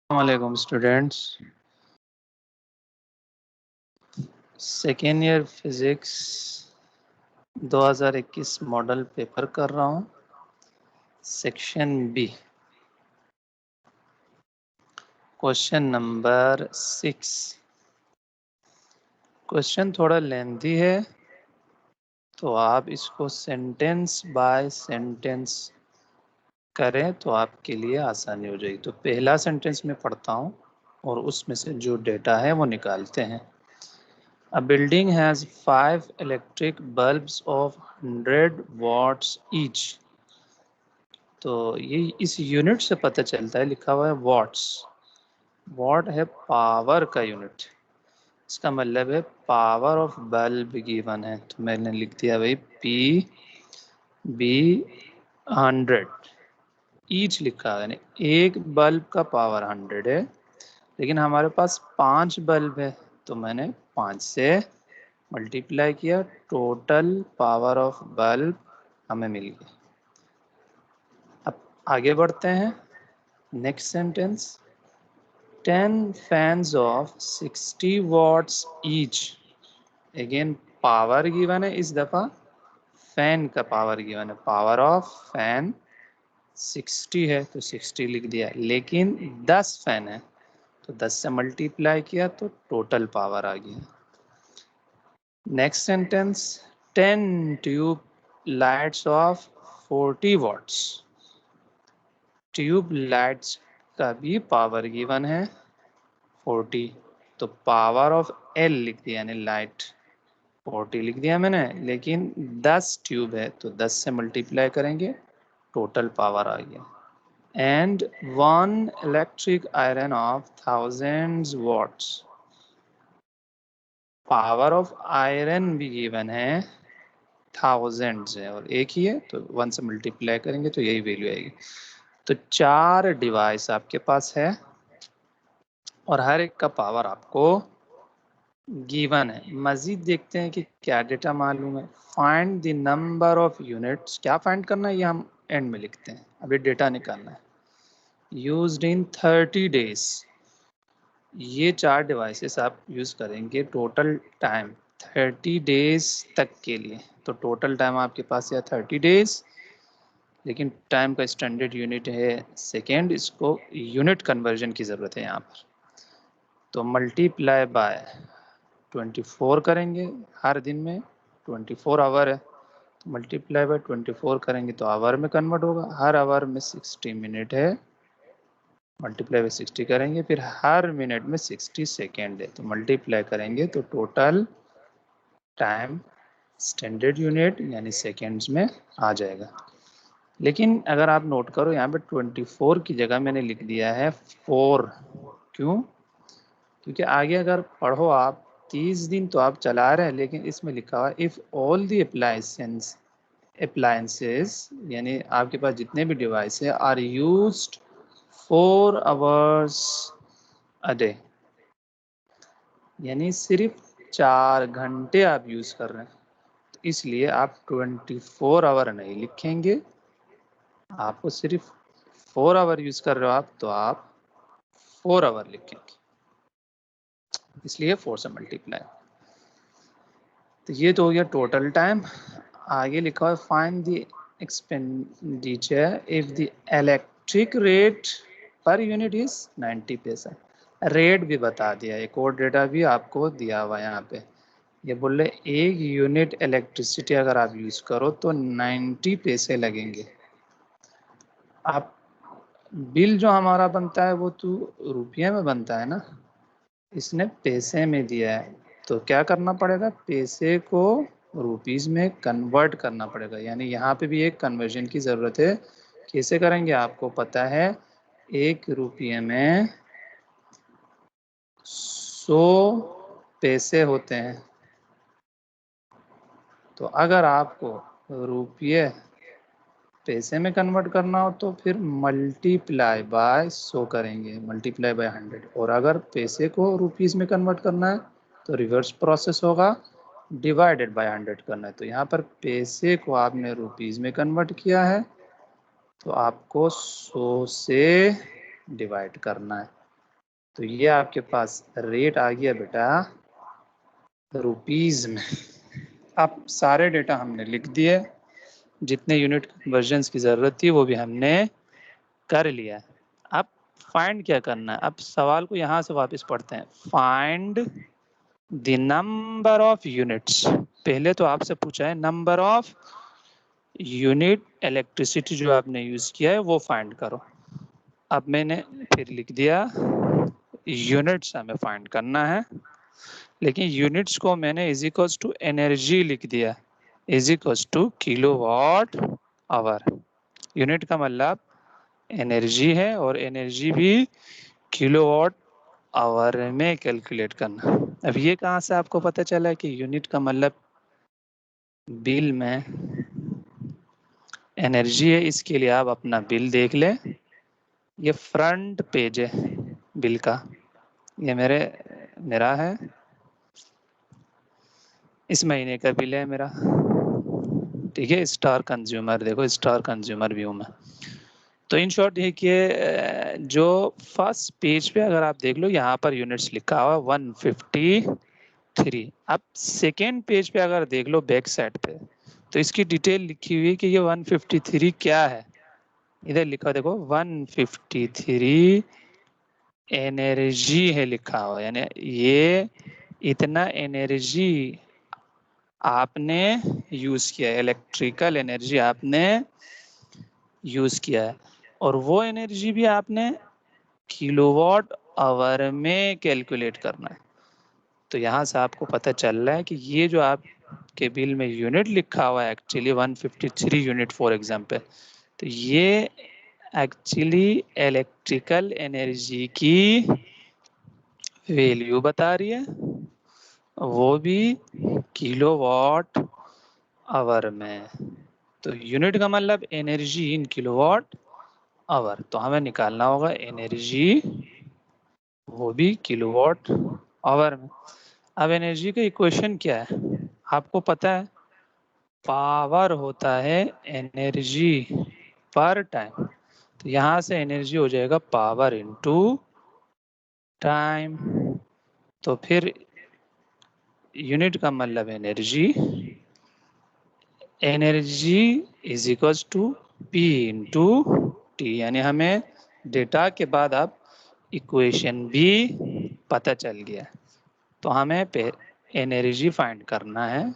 वालेकुम students, second year physics 2021 model paper कर रहा हूँ। Section B, question number 6। Question थोड़ा लेंथी है, तो आप इसको सेंटेंस बाय सेंटेंस करें तो आपके लिए आसानी हो जाएगी। तो पहला सेंटेंस मैं पढ़ता हूँ और उसमें से जो डेटा है वो निकालते हैं। A building has 5 electric bulbs of 100 watts each. तो ये इस यूनिट से पता चलता है, लिखा हुआ है वॉट्स। वॉट है पावर का यूनिट, इसका मतलब है पावर ऑफ बल्ब गिवन है। तो मैंने लिख दिया भाई पी बी 100, ईच लिखा है, यानी एक बल्ब का पावर 100 है, लेकिन हमारे पास 5 बल्ब है तो मैंने 5 से मल्टीप्लाई किया, टोटल पावर ऑफ बल्ब हमें मिल गई। अब आगे बढ़ते हैं। Next sentence, 10 fans of 60 watts each। Again power given है, इस दफा फैन का पावर गिवन है। पावर ऑफ फैन 60 है तो 60 लिख दिया, लेकिन 10 फैन है तो 10 से मल्टीप्लाई किया तो टोटल पावर आ गया। Next sentence, 10 tube lights off 40 watts। Tube lights का भी पावर गिवन है 40, तो पावर ऑफ एल लिख दिया, यानी लाइट 40 लिख दिया मैंने, लेकिन 10 ट्यूब है तो 10 से मल्टीप्लाई करेंगे, टोटल पावर आ गया। And 1 electric iron of 1000 watts। Power of iron भी गिवन है 1000 है और एक ही है, तो 1 से मल्टीप्लाई करेंगे तो यही वैल्यू आएगी। तो 4 डिवाइस आपके पास है और हर एक का पावर आपको गिवन है। मजीद देखते हैं कि क्या डेटा मालूम है। Find the number of units, क्या फाइंड करना है ये हम एंड में लिखते हैं, अभी डेटा निकालना है। यूज्ड इन 30 डेज, ये 4 डिवाइसेस आप यूज करेंगे टोटल टाइम 30 डेज तक के लिए। तो टोटल टाइम आपके पास है 30 डेज, लेकिन टाइम का स्टैंडर्ड यूनिट है सेकेंड, इसको यूनिट कन्वर्जन की ज़रूरत है यहाँ पर। तो मल्टीप्लाई बाय 24 करेंगे, हर दिन में 24 आवर है, तो मल्टीप्लाई बाय 24 करेंगे तो आवर में कन्वर्ट होगा। हर आवर में 60 मिनट है, मल्टीप्लाई बाय 60 करेंगे, फिर हर मिनट में 60 सेकेंड है, तो मल्टीप्लाई करेंगे तो टोटल टाइम स्टैंडर्ड यूनिट यानी सेकेंड्स में आ जाएगा। लेकिन अगर आप नोट करो यहाँ पे 24 की जगह मैंने लिख दिया है 4। क्यों? क्योंकि आगे अगर पढ़ो आप 30 दिन तो आप चला रहे हैं, लेकिन इसमें लिखा हुआ इफ ऑल दी अप्लायंसेस यानी आपके पास जितने भी डिवाइस है are used 4 hours a day, यानी सिर्फ 4 घंटे आप यूज कर रहे हैं, तो इसलिए आप 24 आवर नहीं लिखेंगे, आपको सिर्फ 4 आवर यूज कर रहे हो आप, तो आप 4 आवर लिखेंगे, इसलिए 4 से मल्टीप्लाई। तो ये तो हो गया टोटल टाइम। आगे लिखा है find the expenditure if the electric rate per unit is 90 पैसा। रेट भी बता दिया, एक और डेटा भी आपको दिया हुआ है यहाँ पे। ये बोल रहे एक यूनिट इलेक्ट्रिसिटी अगर आप यूज करो तो 90 पैसे लगेंगे। आप बिल जो हमारा बनता है वो तो रुपये में बनता है ना, इसने पैसे में दिया है, तो क्या करना पड़ेगा, पैसे को रुपीस में कन्वर्ट करना पड़ेगा, यानी यहाँ पे भी एक कन्वर्जन की ज़रूरत है। कैसे करेंगे आपको पता है, 1 रुपये में 100 पैसे होते हैं, तो अगर आपको रुपये पैसे में कन्वर्ट करना हो तो फिर मल्टीप्लाई बाय 100 करेंगे, मल्टीप्लाई बाय 100। और अगर पैसे को रुपीस में कन्वर्ट करना है तो रिवर्स प्रोसेस होगा, डिवाइडेड बाय 100 करना है। तो यहाँ पर पैसे को आपने रुपीस में कन्वर्ट किया है तो आपको 100 से डिवाइड करना है। तो ये आपके पास रेट आ गया बेटा रुपीज में। अब सारे डेटा हमने लिख दिए, जितने यूनिट कन्वर्जन्स की ज़रूरत थी वो भी हमने कर लिया। अब फाइंड क्या करना है, अब सवाल को यहाँ से वापस पढ़ते हैं। Find the number of units. पहले तो आपसे पूछा है नंबर ऑफ यूनिट इलेक्ट्रिसिटी जो आपने यूज किया है वो फाइंड करो। अब मैंने फिर लिख दिया यूनिट्स हमें फाइंड करना है, लेकिन यूनिट्स को मैंने इज इक्वल्स टू एनर्जी लिख दिया, is equals to kilowatt hour. Unit का मतलब एनर्जी है और एनर्जी भी किलोवाट आवर में कैलकुलेट करना। अब ये कहाँ से आपको पता चला कि यूनिट का मतलब बिल में एनर्जी है? इसके लिए आप अपना बिल देख ले, ये फ्रंट पेज है बिल का, ये मेरा है, इस महीने का बिल है मेरा, ठीक है। स्टार कंज्यूमर, देखो स्टार कंज्यूमर भी हूँ मैं। तो इन शॉर्ट ये कि जो फर्स्ट पेज पे अगर आप देख लो यहाँ पर यूनिट्स लिखा हुआ 153। अब सेकेंड पेज पे अगर देख लो बैक साइड पे, तो इसकी डिटेल लिखी हुई है कि ये 153 क्या है। इधर लिखा देखो 153 एनर्जी है लिखा हुआ, यानी ये इतना एनर्जी आपने यूज किया है, इलेक्ट्रिकल एनर्जी आपने यूज किया है, और वो एनर्जी भी आपने किलोवाट आवर में कैलकुलेट करना है। तो यहाँ से आपको पता चल रहा है कि ये जो आपके बिल में यूनिट लिखा हुआ है एक्चुअली 153 यूनिट फॉर एग्जांपल, तो ये एक्चुअली इलेक्ट्रिकल एनर्जी की वैल्यू बता रही है, वो भी किलोवाट आवर में। तो यूनिट का मतलब एनर्जी इन किलोवाट आवर, तो हमें निकालना होगा एनर्जी वो भी किलोवाट आवर में। अब एनर्जी का इक्वेशन क्या है आपको पता है, पावर होता है एनर्जी पर टाइम। तो यहाँ से एनर्जी हो जाएगा पावर इनटू टाइम। तो फिर यूनिट का मतलब energy, energy is equals to P into T, यानी हमें डेटा के बाद अब इक्वेशन भी पता चल गया। तो हमें एनर्जी फाइंड करना है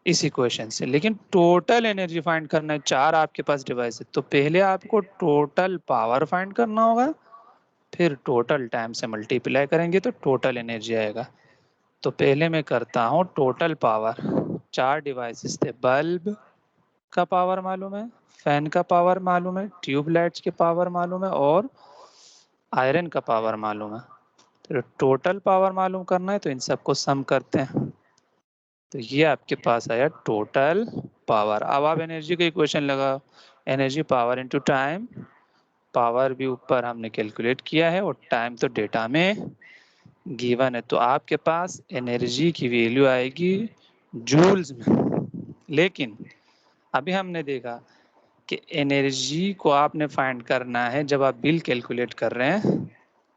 इस इक्वेशन से, लेकिन टोटल एनर्जी फाइंड करना है। चार आपके पास डिवाइस है, तो पहले आपको टोटल पावर फाइंड करना होगा, फिर टोटल टाइम से मल्टीप्लाई करेंगे तो टोटल एनर्जी आएगा। तो पहले मैं करता हूँ टोटल पावर। चार डिवाइसेस थे, बल्ब का पावर मालूम है, फैन का पावर मालूम है, ट्यूबलाइट्स के पावर मालूम है, और आयरन का पावर मालूम है। तो टोटल पावर मालूम करना है तो इन सबको सम करते हैं, तो ये आपके पास आया टोटल पावर। अब आप एनर्जी का इक्वेशन लगाओ, energy power into time, power भी ऊपर हमने कैलकुलेट किया है और टाइम तो डेटा में गिवन है, तो आपके पास एनर्जी की वैल्यू आएगी जूल्स में। लेकिन अभी हमने देखा कि एनर्जी को आपने फाइंड करना है जब आप बिल कैलकुलेट कर रहे हैं,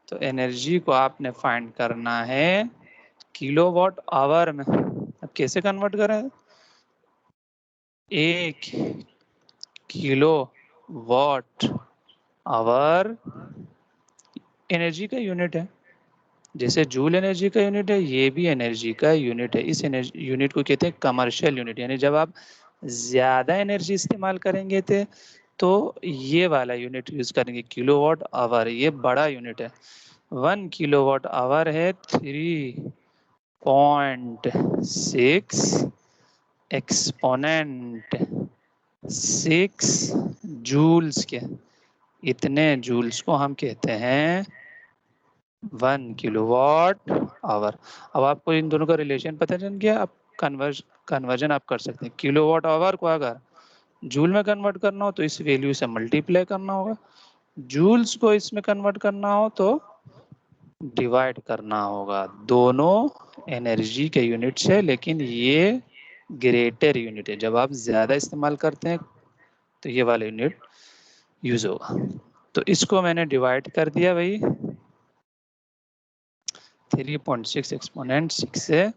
तो एनर्जी को आपने फाइंड करना है किलोवाट आवर में। अब कैसे कन्वर्ट करें, एक किलो वाट आवर एनर्जी का यूनिट है, जैसे जूल एनर्जी का यूनिट है, ये भी एनर्जी का यूनिट है। इस एनर्जी यूनिट को कहते हैं कमर्शियल यूनिट, यानी जब आप ज्यादा एनर्जी इस्तेमाल करेंगे थे तो ये वाला यूनिट यूज करेंगे, किलोवाट आवर, ये बड़ा यूनिट है। 1 किलोवाट आवर है 3.6 एक्सपोनेंट 6 जूल्स के, इतने जूल्स को हम कहते हैं 1 किलोवाट आवर। अब आपको इन दोनों का रिलेशन पता चल गया, आप कन्वर्जन आप कर सकते हैं। किलोवाट आवर को अगर जूल में कन्वर्ट करना हो तो इस वैल्यू से मल्टीप्लाई करना होगा, जूल्स को इसमें कन्वर्ट करना हो तो डिवाइड करना होगा। दोनों एनर्जी के यूनिट्स है, लेकिन ये ग्रेटर यूनिट है, जब आप ज्यादा इस्तेमाल करते हैं तो ये वाला यूनिट यूज होगा। तो इसको मैंने डिवाइड कर दिया भाई 3.6 एक्सपोनेंट 6 से।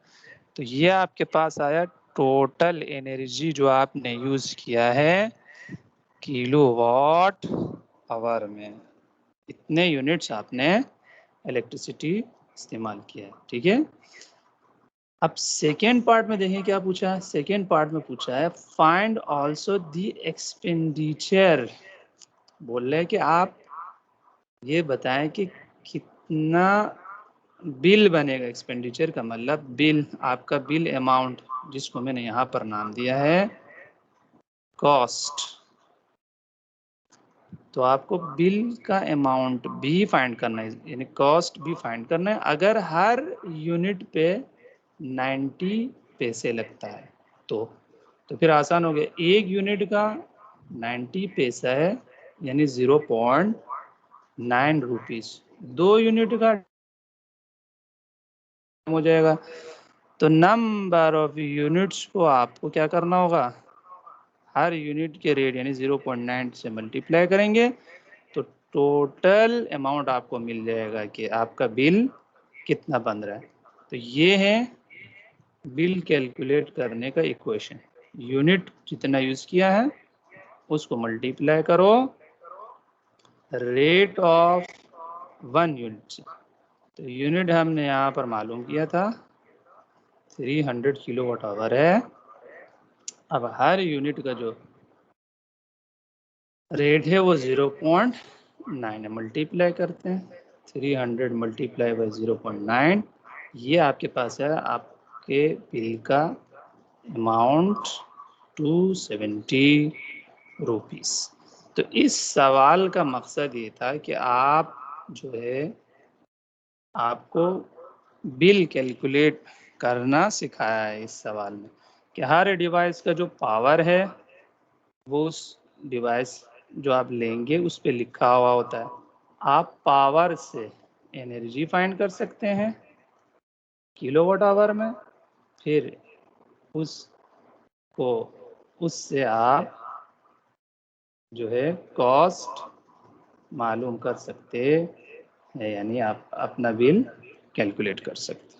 तो ये आपके पास आया टोटल एनर्जी जो आपने यूज किया है किलोवाट आवर में। इतने यूनिट्स आपने इलेक्ट्रिसिटी इस्तेमाल किया है, ठीक है। अब सेकेंड पार्ट में देखें क्या पूछा है। सेकेंड पार्ट में पूछा है फाइंड आल्सो द एक्सपेंडिचर। बोल रहे हैं कि आप ये बताएं कि कितना बिल बनेगा। एक्सपेंडिचर का मतलब बिल, आपका बिल अमाउंट, जिसको मैंने यहाँ पर नाम दिया है कॉस्ट। तो आपको बिल का अमाउंट भी फाइंड करना है, यानी कॉस्ट भी फाइंड करना है। अगर हर यूनिट पे 90 पैसे लगता है तो फिर आसान हो गया। एक यूनिट का 90 पैसा है यानी 0.9 रुपीज। 2 यूनिट का हो जाएगा। तो नंबर ऑफ यूनिट्स को आपको क्या करना होगा, हर यूनिट के रेट यानी 0.9 से मल्टीप्लाई करेंगे तो टोटल अमाउंट आपको मिल जाएगा कि आपका बिल कितना बन रहा है। तो ये है बिल कैलकुलेट करने का इक्वेशन। यूनिट जितना यूज किया है उसको मल्टीप्लाई करो रेट ऑफ 1 यूनिट से। तो यूनिट हमने यहाँ पर मालूम किया था 300 किलोवाट आवर है। अब हर यूनिट का जो रेट है वो 0.9 है। मल्टीप्लाई करते हैं 300 मल्टीप्लाई बाई 0.9। ये आपके पास है आपके बिल का अमाउंट 270 रुपीस। तो इस सवाल का मकसद ये था कि आप जो है आपको बिल कैलकुलेट करना सिखाया है इस सवाल में कि हर डिवाइस का जो पावर है वो उस डिवाइस जो आप लेंगे उस पर लिखा हुआ होता है। आप पावर से एनर्जी फाइंड कर सकते हैं किलोवाट आवर में, फिर उसको उससे आप जो है कॉस्ट मालूम कर सकते हैं, यानी आप अपना बिल कैलकुलेट कर सकते हैं।